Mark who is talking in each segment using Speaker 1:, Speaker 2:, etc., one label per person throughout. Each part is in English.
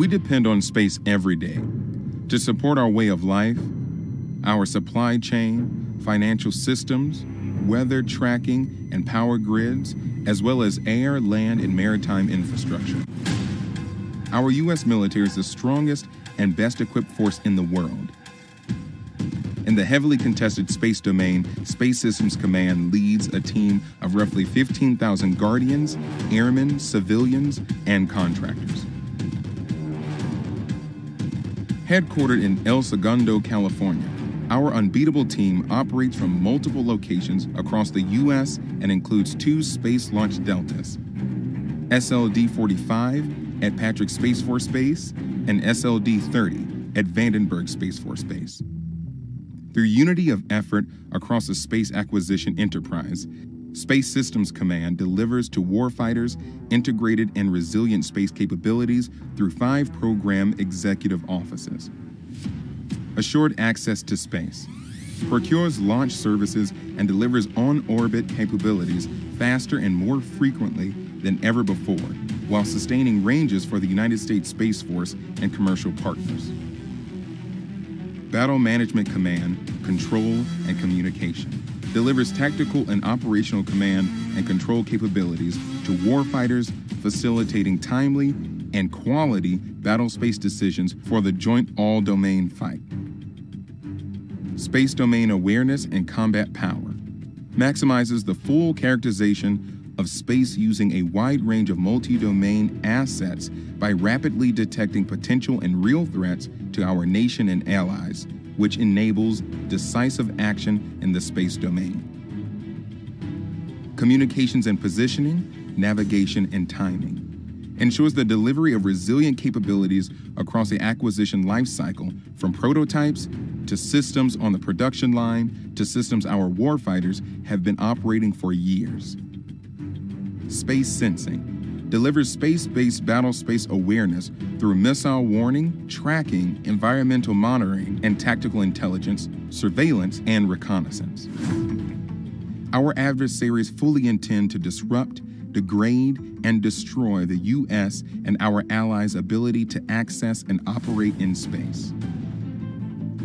Speaker 1: We depend on space every day to support our way of life, our supply chain, financial systems, weather tracking, and power grids, as well as air, land, and maritime infrastructure. Our U.S. military is the strongest and best equipped force in the world. In the heavily contested space domain, Space Systems Command leads a team of roughly 15,000 guardians, airmen, civilians, and contractors. Headquartered in El Segundo, California, our unbeatable team operates from multiple locations across the U.S. and includes 2 space launch deltas, SLD-45 at Patrick Space Force Base and SLD-30 at Vandenberg Space Force Base. Through unity of effort across the space acquisition enterprise, Space Systems Command delivers to warfighters integrated and resilient space capabilities through 5 program executive offices. Assured access to space, procures launch services and delivers on-orbit capabilities faster and more frequently than ever before, while sustaining ranges for the United States Space Force and commercial partners. Battle Management Command, Control, and Communication delivers tactical and operational command and control capabilities to warfighters, facilitating timely and quality battle space decisions for the joint all-domain fight. Space domain awareness and combat power maximizes the full characterization of space using a wide range of multi-domain assets by rapidly detecting potential and real threats to our nation and allies, which enables decisive action in the space domain. Communications and positioning, navigation, and timing ensures the delivery of resilient capabilities across the acquisition lifecycle, from prototypes to systems on the production line to systems our warfighters have been operating for years. Space Sensing delivers space-based battle space awareness through missile warning, tracking, environmental monitoring, and tactical intelligence, surveillance, and reconnaissance. Our adversaries fully intend to disrupt, degrade, and destroy the U.S. and our allies' ability to access and operate in space.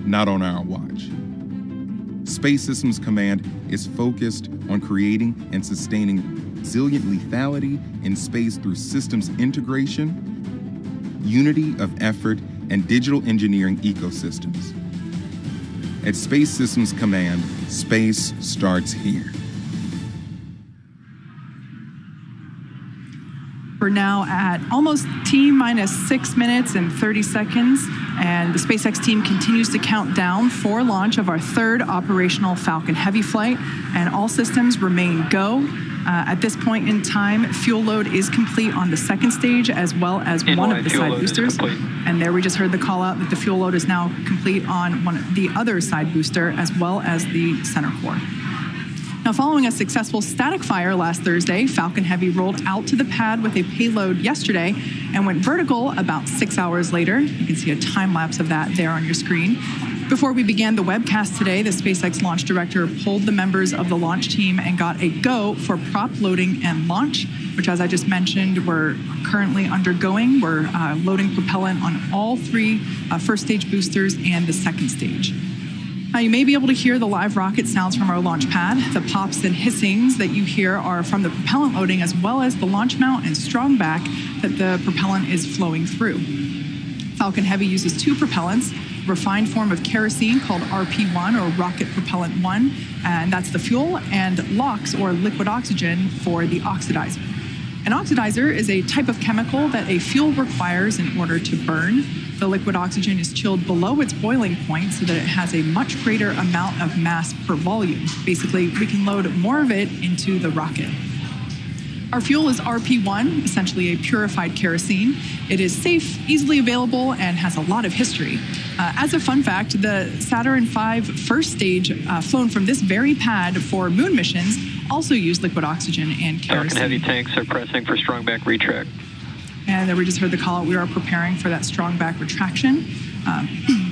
Speaker 1: Not on our watch. Space Systems Command is focused on creating and sustaining resilient lethality in space through systems integration, unity of effort, and digital engineering ecosystems. At Space Systems Command, space starts here.
Speaker 2: We're now at almost T-minus 6 minutes and 30 seconds, and the SpaceX team continues to count down for launch of our 3rd operational Falcon Heavy flight, and all systems remain go. At this point in time, fuel load is complete on the 2nd stage, as well as one of the side boosters. And there we just heard the call out that the fuel load is now complete on the other side booster, as well as the center core. Now, following a successful static fire last Thursday, Falcon Heavy rolled out to the pad with a payload yesterday and went vertical about 6 hours later. You can see a time lapse of that there on your screen. Before we began the webcast today, the SpaceX launch director pulled the members of the launch team and got a go for prop loading and launch, which, as I just mentioned, we're currently undergoing. We're loading propellant on all 3 first stage boosters and the 2nd stage. Now, you may be able to hear the live rocket sounds from our launch pad. The pops and hissings that you hear are from the propellant loading, as well as the launch mount and strong back that the propellant is flowing through. Falcon Heavy uses 2 propellants, refined form of kerosene called RP1, or Rocket Propellant 1, and that's the fuel, and LOX, or liquid oxygen, for the oxidizer. An oxidizer is a type of chemical that a fuel requires in order to burn. The liquid oxygen is chilled below its boiling point so that it has a much greater amount of mass per volume. Basically, we can load more of it into the rocket. Our fuel is RP1, essentially a purified kerosene. It is safe, easily available, and has a lot of history. As a fun fact, the Saturn V first stage flown from this very pad for moon missions also used liquid oxygen and kerosene.
Speaker 3: Falcon Heavy tanks are pressing for strong back retract.
Speaker 2: And there we just heard the call out. We are preparing for that strong back retraction.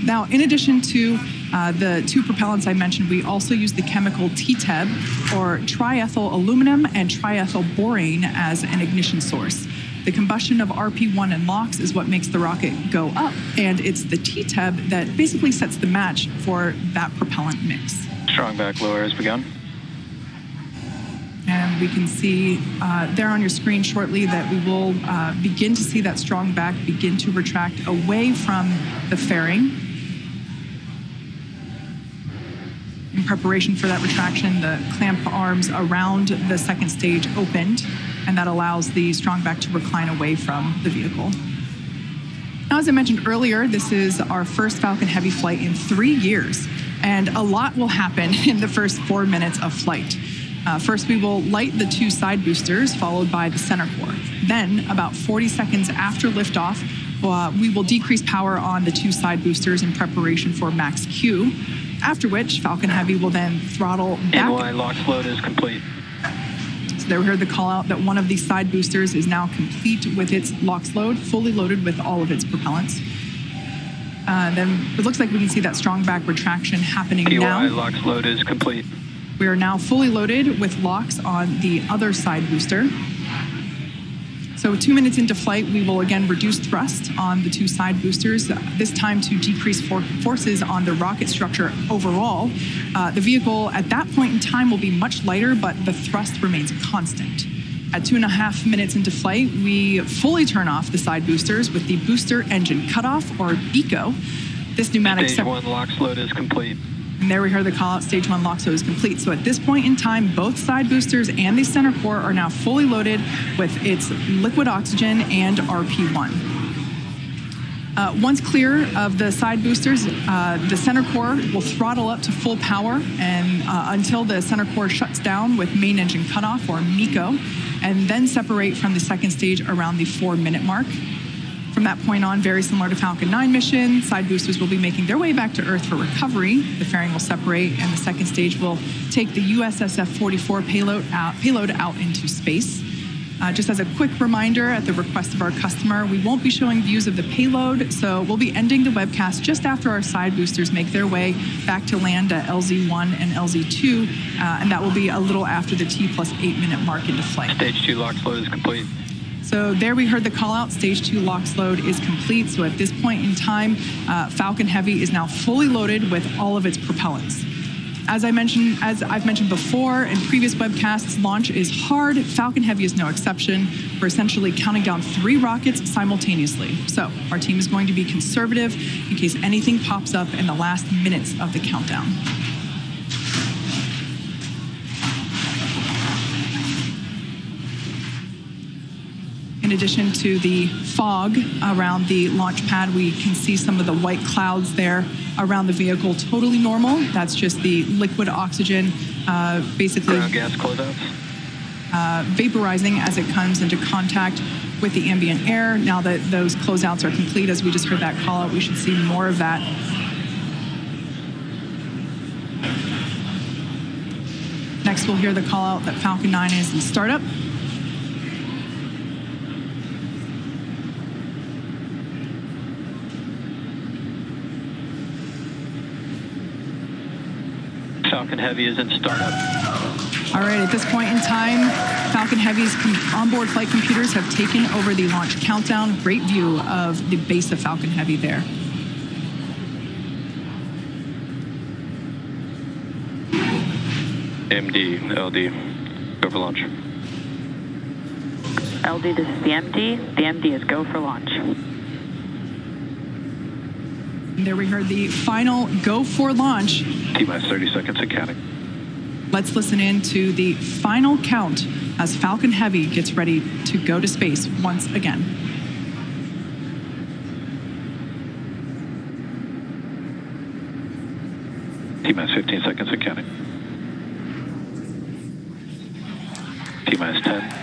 Speaker 2: Now, in addition to the 2 propellants I mentioned, we also use the chemical TTEB, or triethyl aluminum and triethyl borane, as an ignition source. The combustion of RP1 and LOX is what makes the rocket go up, and it's the T-tub that basically sets the match for that propellant mix.
Speaker 3: Strong back lower has begun.
Speaker 2: And we can see there on your screen shortly that we will begin to see that strong back begin to retract away from the fairing. In preparation for that retraction, the clamp arms around the second stage opened, and that allows the strong back to recline away from the vehicle. Now, as I mentioned earlier, this is our first Falcon Heavy flight in 3 years, and a lot will happen in the first 4 minutes of flight. First, we will light the 2 side boosters, followed by the center core. Then, about 40 seconds after liftoff, we will decrease power on the 2 side boosters in preparation for max Q, after which Falcon Heavy will then throttle back.
Speaker 3: NY LOX load is complete.
Speaker 2: So there we heard the call out that one of these side boosters is now complete with its LOX load, fully loaded with all of its propellants. Then it looks like we can see that strong back retraction happening now.
Speaker 3: NY LOX load is complete.
Speaker 2: We are now fully loaded with LOX on the other side booster. So 2 minutes into flight, we will again reduce thrust on the 2 side boosters, this time to decrease forces on the rocket structure overall. The vehicle at that point in time will be much lighter, but the thrust remains constant. At 2.5 minutes into flight, we fully turn off the side boosters with the booster engine cutoff, or BECO. This pneumatic
Speaker 3: Stage 1 LOX load is complete.
Speaker 2: And there we heard the call out, stage 1 LOX load is complete. So at this point in time, both side boosters and the center core are now fully loaded with its liquid oxygen and RP1. Once clear of the side boosters, the center core will throttle up to full power and until the center core shuts down with main engine cutoff, or MECO, and then separate from the second stage around the 4-minute mark. From that point on, very similar to Falcon 9 mission, side boosters will be making their way back to Earth for recovery. The fairing will separate, and the second stage will take the USSF-44 payload out into space. Just as a quick reminder, at the request of our customer, we won't be showing views of the payload, so we'll be ending the webcast just after our side boosters make their way back to land at LZ1 and LZ2, and that will be a little after the T+8-minute mark into flight.
Speaker 3: Stage 2 LOX load is complete.
Speaker 2: So there we heard the call out, stage 2 LOX load is complete. So at this point in time, Falcon Heavy is now fully loaded with all of its propellants. As I've mentioned before in previous webcasts, launch is hard. Falcon Heavy is no exception. We're essentially counting down 3 rockets simultaneously. So our team is going to be conservative in case anything pops up in the last minutes of the countdown. In addition to the fog around the launch pad, we can see some of the white clouds there around the vehicle. Totally normal. That's just the liquid oxygen, basically
Speaker 3: ground gas closeouts.
Speaker 2: Vaporizing as it comes into contact with the ambient air. Now that those closeouts are complete, as we just heard that call out, we should see more of that. Next, we'll hear the call out that Falcon 9 is in startup.
Speaker 3: Falcon Heavy is in startup.
Speaker 2: All right, at this point in time, Falcon Heavy's onboard flight computers have taken over the launch countdown. Great view of the base of Falcon Heavy there.
Speaker 3: MD, LD, go for launch.
Speaker 4: LD, this is the MD. The MD is go for launch.
Speaker 2: And there we heard the final go for launch.
Speaker 3: T-minus 30 seconds and counting.
Speaker 2: Let's listen in to the final count as Falcon Heavy gets ready to go to space once again.
Speaker 3: T-minus 15 seconds and counting. T-minus 10,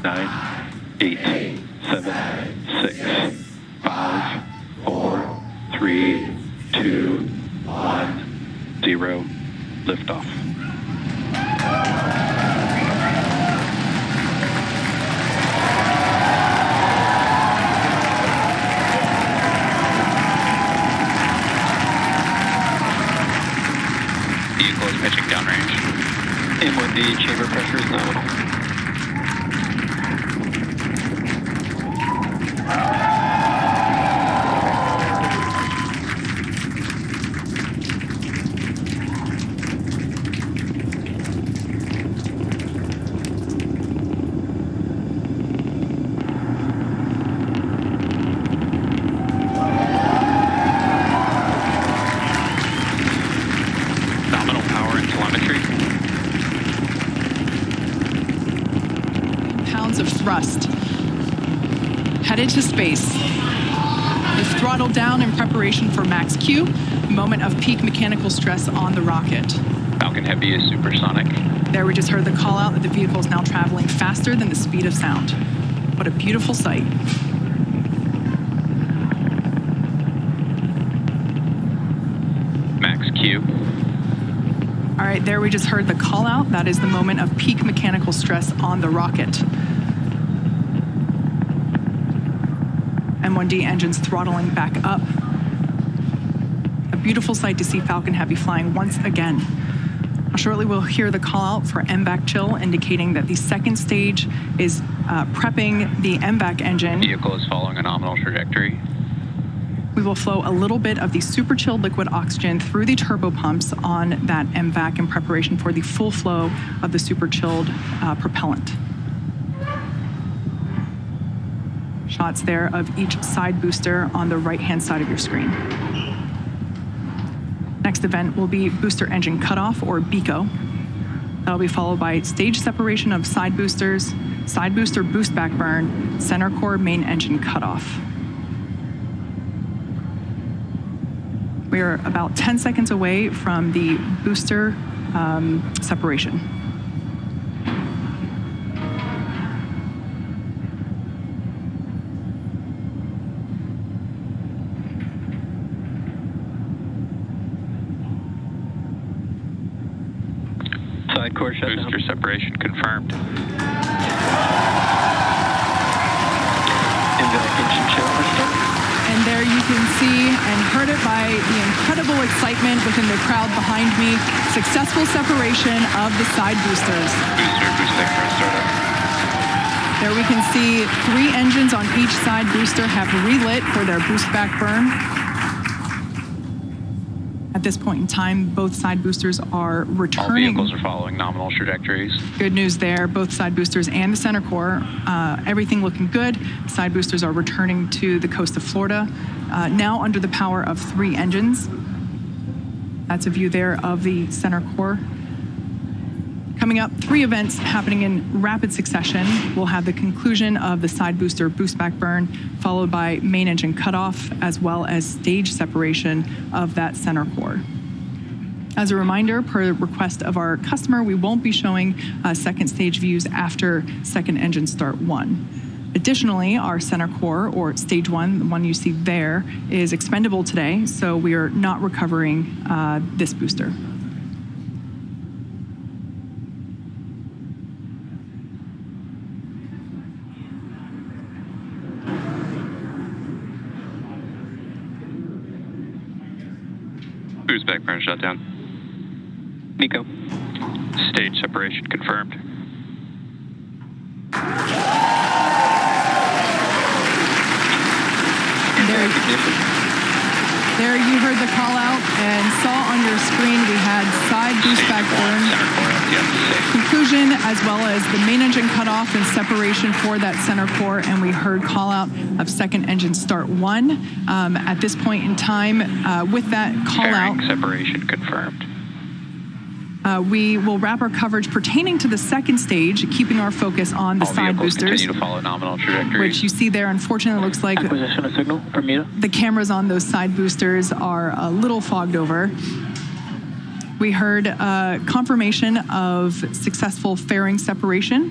Speaker 3: 9, 8, 7, 6, 5, 4, 3, 2, 1, 0, liftoff. Vehicle is pitching downrange. MOD chamber pressure is nominal.
Speaker 2: thrust. Headed to space. We've throttled down in preparation for max Q, moment of peak mechanical stress on the rocket.
Speaker 3: Falcon Heavy is supersonic.
Speaker 2: There we just heard the call out that the vehicle is now traveling faster than the speed of sound. What a beautiful sight.
Speaker 3: Max Q.
Speaker 2: All right, there we just heard the call out. That is the moment of peak mechanical stress on the rocket. M1D engines throttling back up. A beautiful sight to see Falcon Heavy flying once again. Shortly, we'll hear the call out for MVAC chill, indicating that the second stage is prepping the MVAC engine.
Speaker 3: Vehicle is following a nominal trajectory.
Speaker 2: We will flow a little bit of the super chilled liquid oxygen through the turbo pumps on that MVAC in preparation for the full flow of the super chilled propellant. Shots there of each side booster on the right-hand side of your screen. Next event will be booster engine cutoff, or BECO. That'll be followed by stage separation of side boosters, side booster boost back burn, center core main engine cutoff. We are about 10 seconds away from the booster separation.
Speaker 3: Side core shutdown. Booster separation confirmed.
Speaker 2: And there you can see and heard it by the incredible excitement within the crowd behind me. Successful separation of the side boosters.
Speaker 3: Boost startup.
Speaker 2: There we can see 3 engines on each side booster have relit for their boost back burn. At this point in time, both side boosters are returning.
Speaker 3: All vehicles are following nominal trajectories.
Speaker 2: Good news there, both side boosters and the center core, everything looking good. Side boosters are returning to the coast of Florida, now under the power of 3 engines. That's a view there of the center core. Coming up, 3 events happening in rapid succession. We'll have the conclusion of the side booster boost back burn, followed by main engine cutoff, as well as stage separation of that center core. As a reminder, per request of our customer, we won't be showing second stage views after second engine start 1. Additionally, our center core, or stage 1, the one you see there, is expendable today, so we are not recovering this booster.
Speaker 3: Boost back burn shutdown. Nico. Stage separation confirmed.
Speaker 2: There you heard the call out and saw on your screen we had side boost back burn conclusion, as well as the main engine cutoff and separation for that center core, and we heard call out of second engine start 1. At this point in time, with that call out,
Speaker 3: separation confirmed.
Speaker 2: We will wrap our coverage pertaining to the second stage, keeping our focus on the side boosters,
Speaker 3: continue to follow nominal trajectory,
Speaker 2: which you see there. Unfortunately, looks like
Speaker 3: acquisition of signal, Bermuda.
Speaker 2: The cameras on those side boosters are a little fogged over. We heard confirmation of successful fairing separation.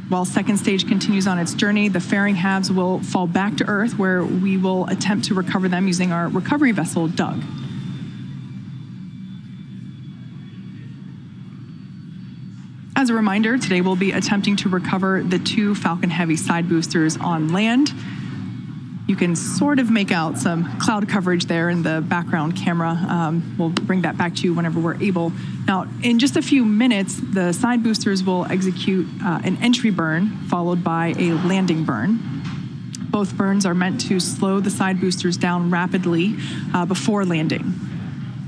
Speaker 2: While second stage continues on its journey, the fairing halves will fall back to Earth, where we will attempt to recover them using our recovery vessel, Doug. As a reminder, today we'll be attempting to recover the 2 Falcon Heavy side boosters on land. You can sort of make out some cloud coverage there in the background camera. We'll bring that back to you whenever we're able. Now, in just a few minutes, the side boosters will execute an entry burn followed by a landing burn. Both burns are meant to slow the side boosters down rapidly before landing.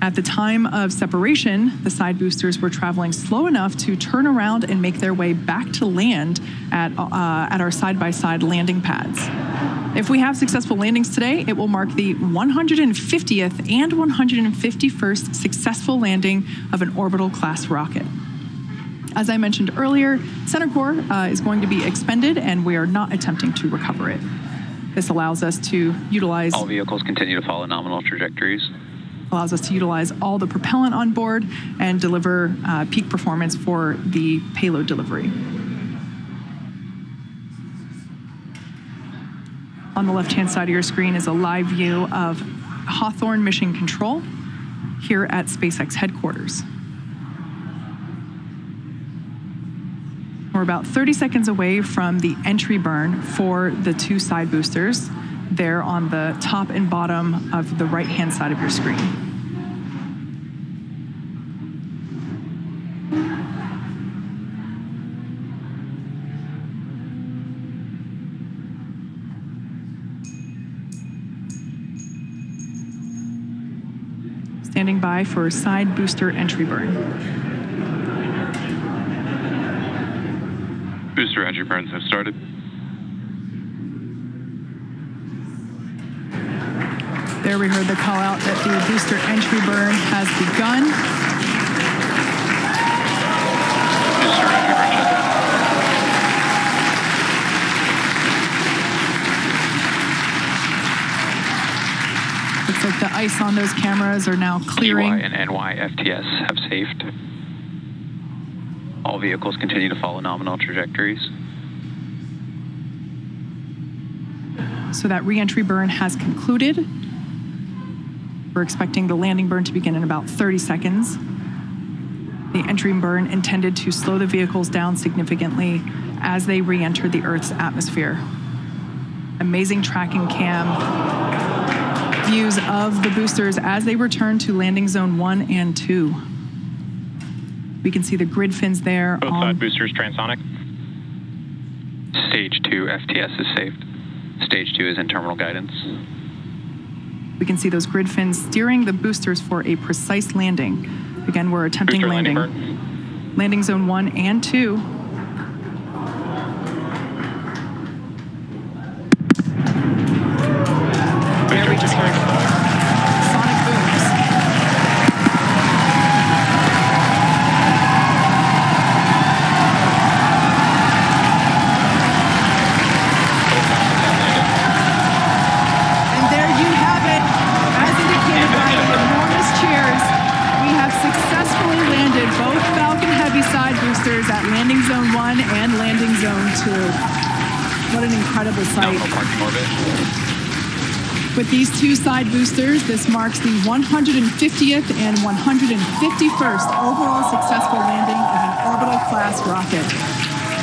Speaker 2: At the time of separation, the side boosters were traveling slow enough to turn around and make their way back to land at our side-by-side landing pads. If we have successful landings today, it will mark the 150th and 151st successful landing of an orbital class rocket. As I mentioned earlier, center core is going to be expended, and we are not attempting to recover it. This allows us to utilize...
Speaker 3: All vehicles continue to follow nominal trajectories.
Speaker 2: Allows us to utilize all the propellant on board and deliver peak performance for the payload delivery. On the left-hand side of your screen is a live view of Hawthorne Mission Control here at SpaceX headquarters. We're about 30 seconds away from the entry burn for the 2 side boosters there on the top and bottom of the right-hand side of your screen. Standing by for side booster entry burn.
Speaker 3: Booster entry burns have started.
Speaker 2: There we heard the call out that the booster entry burn has begun.
Speaker 3: Booster entry burn shut down.
Speaker 2: Looks like the ice on those cameras are now clearing.
Speaker 3: EY and NY FTS have safed. All vehicles continue to follow nominal trajectories.
Speaker 2: So that re-entry burn has concluded. We're expecting the landing burn to begin in about 30 seconds. The entry burn intended to slow the vehicles down significantly as they re-enter the Earth's atmosphere. Amazing tracking cam views of the boosters as they return to landing zone 1 and 2. We can see the grid fins there.
Speaker 5: Both side boosters transonic.
Speaker 3: Stage 2 FTS is saved. Stage 2 is in terminal guidance.
Speaker 2: We can see those grid fins steering the boosters for a precise landing. Again, we're attempting
Speaker 5: Booster
Speaker 2: landing. Landing zone 1 and 2. There we just heard sonic booms. And there you have it. As indicated by the enormous cheers, we have successfully landed both Falcon Heavy side boosters at landing zone 1 and landing zone 2. What an incredible sight.
Speaker 3: Nominal parking orbit.
Speaker 2: With these 2 side boosters, this marks the 150th and 151st overall successful landing of an orbital class rocket.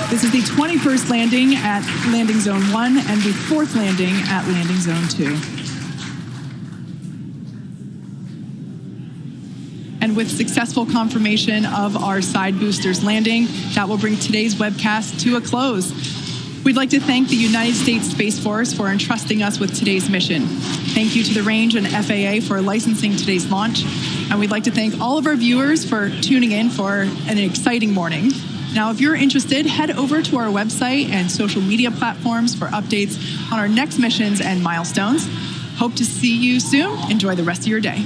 Speaker 2: This is the 21st landing at landing zone 1 and the 4th landing at landing zone 2. And with successful confirmation of our side boosters landing, that will bring today's webcast to a close. We'd like to thank the United States Space Force for entrusting us with today's mission. Thank you to the Range and FAA for licensing today's launch. And we'd like to thank all of our viewers for tuning in for an exciting morning. Now, if you're interested, head over to our website and social media platforms for updates on our next missions and milestones. Hope to see you soon. Enjoy the rest of your day.